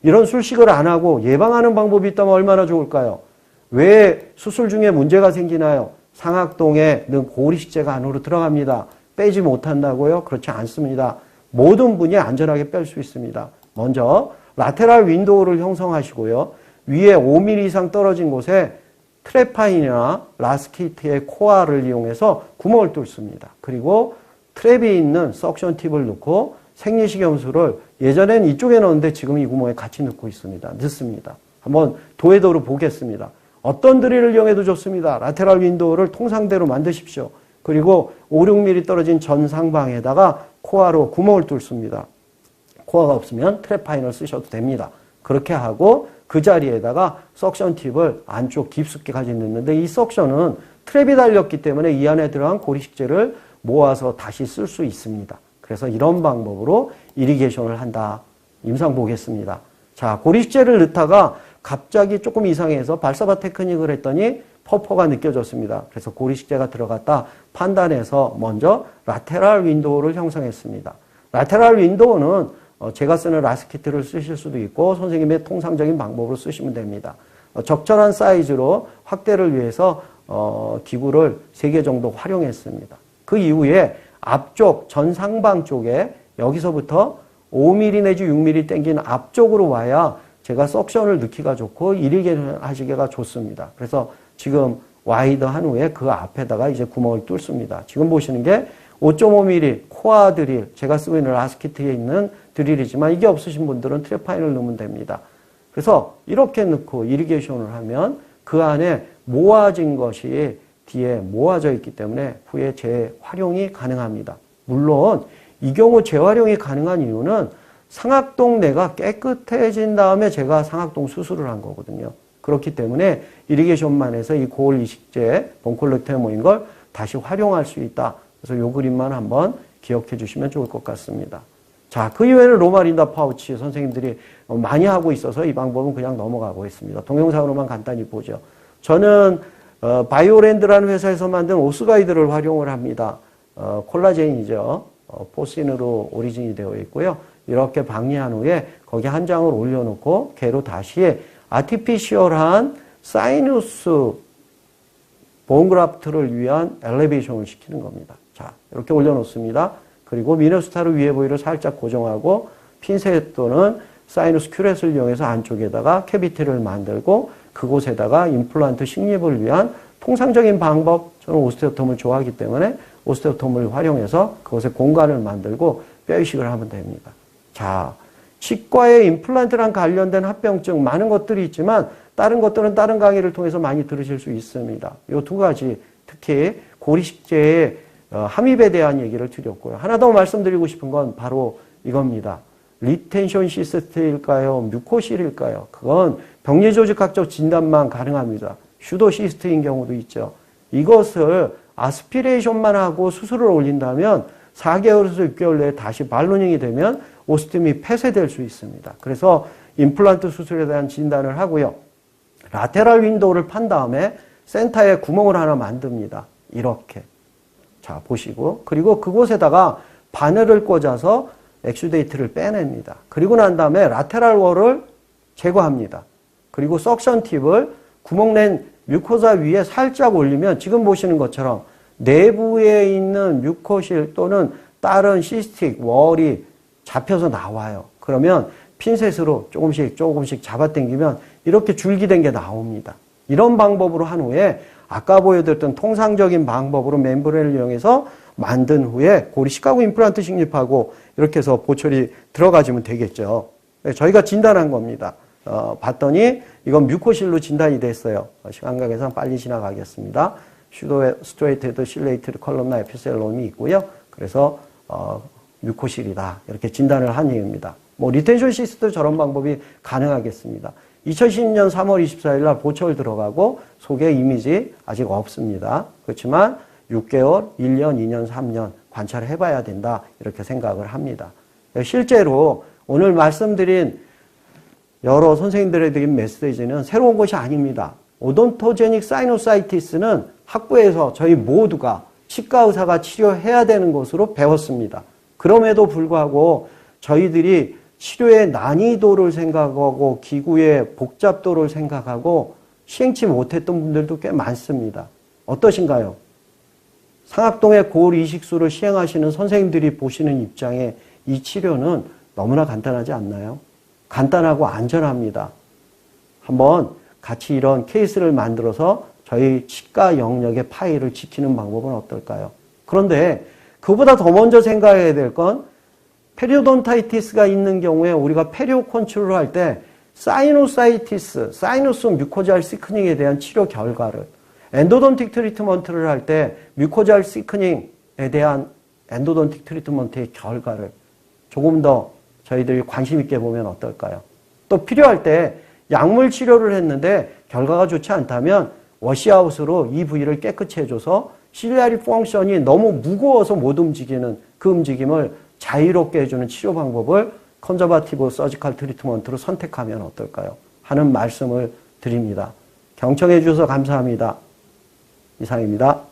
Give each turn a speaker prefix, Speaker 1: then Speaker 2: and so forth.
Speaker 1: 이런 술식을 안 하고 예방하는 방법이 있다면 얼마나 좋을까요? 왜 수술 중에 문제가 생기나요? 상악동에 는 고리식재가 안으로 들어갑니다. 빼지 못한다고요? 그렇지 않습니다. 모든 분이 안전하게 뺄 수 있습니다. 먼저 라테랄 윈도우를 형성하시고요. 위에 5mm 이상 떨어진 곳에 트랩파인이나 라스키트의 코어를 이용해서 구멍을 뚫습니다. 그리고 트랩이 있는 석션 팁을 넣고 생리식염수를 예전엔 이쪽에 넣었는데 지금 이 구멍에 같이 넣고 있습니다. 넣습니다. 한번 도해도로 보겠습니다. 어떤 드릴을 이용해도 좋습니다. 라테랄 윈도우를 통상대로 만드십시오. 그리고 5, 6mm 떨어진 전상방에다가 코어로 구멍을 뚫습니다. 코어가 없으면 트랩파인을 쓰셔도 됩니다. 그렇게 하고 그 자리에다가 석션 팁을 안쪽 깊숙이까지 넣는데 이 석션은 트랩이 달렸기 때문에 이 안에 들어간 고리식재를 모아서 다시 쓸 수 있습니다. 그래서 이런 방법으로 이리게이션을 한다. 임상 보겠습니다. 자, 고리식재를 넣다가 갑자기 조금 이상해서 발사바 테크닉을 했더니 퍼퍼가 느껴졌습니다. 그래서 고리식재가 들어갔다 판단해서 먼저 라테랄 윈도우를 형성했습니다. 라테랄 윈도우는 제가 쓰는 라스키트를 쓰실 수도 있고 선생님의 통상적인 방법으로 쓰시면 됩니다. 적절한 사이즈로 확대를 위해서 기구를 3개 정도 활용했습니다. 그 이후에 앞쪽 전상방 쪽에 여기서부터 5mm 내지 6mm 당긴 앞쪽으로 와야 제가 석션을 넣기가 좋고 이리게이션 하시기가 좋습니다. 그래서 지금 와이드한 후에 그 앞에다가 이제 구멍을 뚫습니다. 지금 보시는 게 5.5mm 코어 드릴, 제가 쓰고 있는 라스키트에 있는 드릴이지만 이게 없으신 분들은 트랩파인을 넣으면 됩니다. 그래서 이렇게 넣고 이리게이션을 하면 그 안에 모아진 것이 뒤에 모아져 있기 때문에 후에 재활용이 가능합니다. 물론 이 경우 재활용이 가능한 이유는 상악동 내가 깨끗해진 다음에 제가 상악동 수술을 한 거거든요. 그렇기 때문에 이리게이션만 해서 이 고올 이식재, 본콜렉터에 모인 걸 다시 활용할 수 있다. 그래서 이 그림만 한번 기억해 주시면 좋을 것 같습니다. 자, 그 이외에는 로마린다 파우치 선생님들이 많이 하고 있어서 이 방법은 그냥 넘어가고 있습니다. 동영상으로만 간단히 보죠. 저는 바이오랜드라는 회사에서 만든 오스가이드를 활용을 합니다. 콜라겐이죠. 포신으로 오리진이 되어 있고요. 이렇게 방리한 후에 거기 한 장을 올려놓고 걔로 다시 아티피시얼한 사이누스 본그라프트를 위한 엘리베이션을 시키는 겁니다. 자, 이렇게 올려놓습니다. 그리고 미네소타르 위에 부위를 살짝 고정하고 핀셋 또는 사이누스 큐렛을 이용해서 안쪽에다가 캐비티를 만들고 그곳에다가 임플란트 식립을 위한 통상적인 방법, 저는 오스테오톰을 좋아하기 때문에 오스테오톰을 활용해서 그곳에 공간을 만들고 뼈이식을 하면 됩니다. 자, 치과의 임플란트랑 관련된 합병증 많은 것들이 있지만 다른 것들은 다른 강의를 통해서 많이 들으실 수 있습니다. 이 2가지, 특히 고리식재의 함입에 대한 얘기를 드렸고요. 하나 더 말씀드리고 싶은 건 바로 이겁니다. 리텐션 시스트일까요? 뮤코실일까요? 그건 병리조직학적 진단만 가능합니다. 슈도시스트인 경우도 있죠. 이것을 아스피레이션만 하고 수술을 올린다면 4개월에서 6개월 내에 다시 발로닝이 되면 오스템이 폐쇄될 수 있습니다. 그래서 임플란트 수술에 대한 진단을 하고요. 라테랄 윈도우를 판 다음에 센터에 구멍을 하나 만듭니다. 이렇게. 자, 보시고. 그리고 그곳에다가 바늘을 꽂아서 엑슈데이트를 빼냅니다. 그리고 난 다음에 라테랄 월을 제거합니다. 그리고 석션 팁을 구멍 낸 뮤코사 위에 살짝 올리면 지금 보시는 것처럼 내부에 있는 뮤코실 또는 다른 시스틱, 월이 잡혀서 나와요. 그러면 핀셋으로 조금씩 잡아당기면 이렇게 줄기된 게 나옵니다. 이런 방법으로 한 후에 아까 보여드렸던 통상적인 방법으로 멤브레인을 이용해서 만든 후에 고리식하고 임플란트 식립하고 이렇게 해서 보철이 들어가지면 되겠죠. 저희가 진단한 겁니다. 봤더니 이건 뮤코실로 진단이 됐어요. 시간 관계상 빨리 지나가겠습니다. 스트레이트드 실레이트드 컬럼나 에피셀롬이 있고요. 그래서 뮤코실이다. 이렇게 진단을 한 얘기입니다. 뭐 리텐션 시스도 저런 방법이 가능하겠습니다. 2010년 3월 24일 날 보철 들어가고 속에 이미지 아직 없습니다. 그렇지만 6개월, 1년, 2년, 3년 관찰해 봐야 된다. 이렇게 생각을 합니다. 실제로 오늘 말씀드린 여러 선생님들에 드린 메시지는 새로운 것이 아닙니다. 오돈토제닉 사이노사이티스는 학부에서 저희 모두가 치과 의사가 치료해야 되는 것으로 배웠습니다. 그럼에도 불구하고 저희들이 치료의 난이도를 생각하고 기구의 복잡도를 생각하고 시행치 못했던 분들도 꽤 많습니다. 어떠신가요? 상악동의 고을 이식술을 시행하시는 선생님들이 보시는 입장에 이 치료는 너무나 간단하지 않나요? 간단하고 안전합니다. 한번 같이 이런 케이스를 만들어서 저희 치과 영역의 파일을 지키는 방법은 어떨까요? 그런데 그보다 더 먼저 생각해야 될 건 페리오돈타이티스가 있는 경우에 우리가 페리오 컨트롤을 할 때 사이노사이티스, 사이너스 뮤코잘 시크닝에 대한 치료 결과를, 엔도돈틱 트리트먼트를 할 때 뮤코잘 시크닝에 대한 엔도돈틱 트리트먼트의 결과를 조금 더 저희들이 관심 있게 보면 어떨까요? 또 필요할 때 약물 치료를 했는데 결과가 좋지 않다면 워시아웃으로 이 부위를 깨끗이 해줘서 실리아리 펑션이 너무 무거워서 못 움직이는 그 움직임을 자유롭게 해주는 치료 방법을 컨저바티브 서지컬 트리트먼트로 선택하면 어떨까요? 하는 말씀을 드립니다. 경청해 주셔서 감사합니다. 이상입니다.